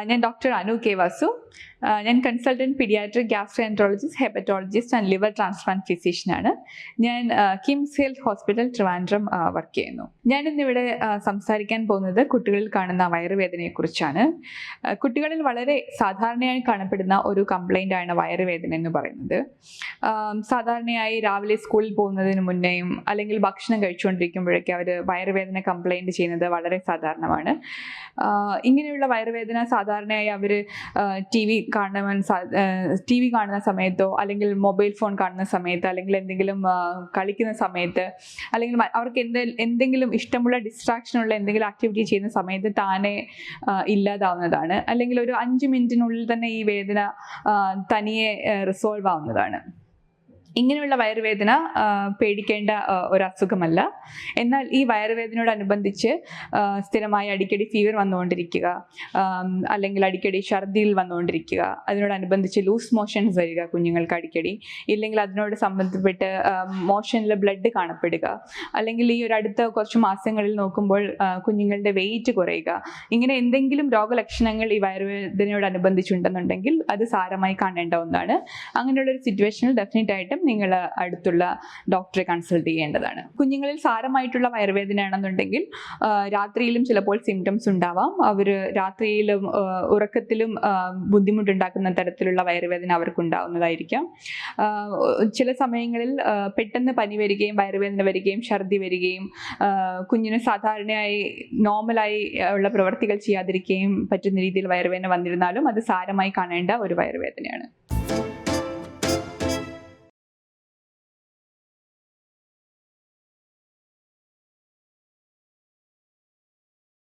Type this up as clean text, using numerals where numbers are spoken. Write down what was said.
ഞാൻ ഡോക്ടർ അനു കെ വാസു. ഞാൻ consultant paediatric gastroenterologist, hepatologist and liver transplant ഫിസിഷ്യനാണ്. ഞാൻ KIMS health hospital Trivandrum work ചെയ്യുന്നു. ഞാനിന്നിവിടെ സംസാരിക്കാൻ പോകുന്നത് കുട്ടികളിൽ കാണുന്ന വയറുവേദനയെക്കുറിച്ചാണ്. കുട്ടികളിൽ വളരെ സാധാരണയായി കാണപ്പെടുന്ന ഒരു കംപ്ലൈൻ്റ് ആണ് വയറുവേദന എന്ന് പറയുന്നത്. സാധാരണയായി രാവിലെ സ്കൂളിൽ പോകുന്നതിന് മുന്നേയും അല്ലെങ്കിൽ ഭക്ഷണം കഴിച്ചുകൊണ്ടിരിക്കുമ്പോഴൊക്കെ അവർ വയറുവേദന കംപ്ലൈൻറ്റ് ചെയ്യുന്നത് വളരെ സാധാരണമാണ്. ഇങ്ങനെയുള്ള വയറുവേദന സാധാരണയായി അവർ ടി വി കാണുന്ന സമയത്തോ അല്ലെങ്കിൽ മൊബൈൽ ഫോൺ കാണുന്ന സമയത്ത് അല്ലെങ്കിൽ എന്തെങ്കിലും കളിക്കുന്ന സമയത്ത് അല്ലെങ്കിൽ അവർക്ക് എന്തെങ്കിലും ഇഷ്ടമുള്ള ഡിസ്ട്രാക്ഷനുള്ള എന്തെങ്കിലും ആക്ടിവിറ്റി ചെയ്യുന്ന സമയത്ത് താനെ ഇല്ലാതാവുന്നതാണ്. അല്ലെങ്കിൽ ഒരു 5 മിനിറ്റിനുള്ളിൽ തന്നെ ഈ വേദന തനിയെ റിസോൾവ് ആവുന്നതാണ്. ഇങ്ങനെയുള്ള വയറുവേദന പേടിക്കേണ്ട ഒരു അസുഖമല്ല. എന്നാൽ ഈ വയറുവേദനയോടനുബന്ധിച്ച് സ്ഥിരമായി അടിക്കടി ഫീവർ വന്നുകൊണ്ടിരിക്കുക, അല്ലെങ്കിൽ അടിക്കടി ഛർദിയിൽ വന്നുകൊണ്ടിരിക്കുക, അതിനോടനുബന്ധിച്ച് ലൂസ് മോഷൻസ് വരിക കുഞ്ഞുങ്ങൾക്ക് അടിക്കടി, ഇല്ലെങ്കിൽ അതിനോട് സംബന്ധപ്പെട്ട് മോഷനിൽ ബ്ലഡ് കാണപ്പെടുക, അല്ലെങ്കിൽ ഈ ഒരു അടുത്ത കുറച്ച് മാസങ്ങളിൽ നോക്കുമ്പോൾ കുഞ്ഞുങ്ങളുടെ വെയിറ്റ് കുറയുക, ഇങ്ങനെ എന്തെങ്കിലും രോഗലക്ഷണങ്ങൾ ഈ വയറുവേദനയോടനുബന്ധിച്ചുണ്ടെന്നുണ്ടെങ്കിൽ അത് സാരമായി കാണേണ്ട ഒന്നാണ്. അങ്ങനെയുള്ളൊരു സിറ്റുവേഷനിൽ ഡെഫിനറ്റായിട്ടും നിങ്ങൾ അടുത്തുള്ള ഡോക്ടറെ കൺസൾട്ട് ചെയ്യേണ്ടതാണ്. കുഞ്ഞുങ്ങളിൽ സാരമായിട്ടുള്ള വയറുവേദനയാണെന്നുണ്ടെങ്കിൽ രാത്രിയിലും ചിലപ്പോൾ സിംറ്റംസ് ഉണ്ടാവാം. അവർ രാത്രിയിലും ഉറക്കത്തിലും ബുദ്ധിമുട്ടുണ്ടാക്കുന്ന തരത്തിലുള്ള വയറുവേദന അവർക്കുണ്ടാവുന്നതായിരിക്കാം. ചില സമയങ്ങളിൽ പെട്ടെന്ന് പനി വരികയും വയറുവേദന വരികയും ഛർദി വരികയും കുഞ്ഞിന് സാധാരണയായി നോർമലായി ഉള്ള പ്രവർത്തികൾ ചെയ്യാതിരിക്കുകയും പറ്റുന്ന രീതിയിൽ വയറുവേദന വന്നിരുന്നാലും അത് സാരമായി കാണേണ്ട ഒരു വയറുവേദനയാണ്.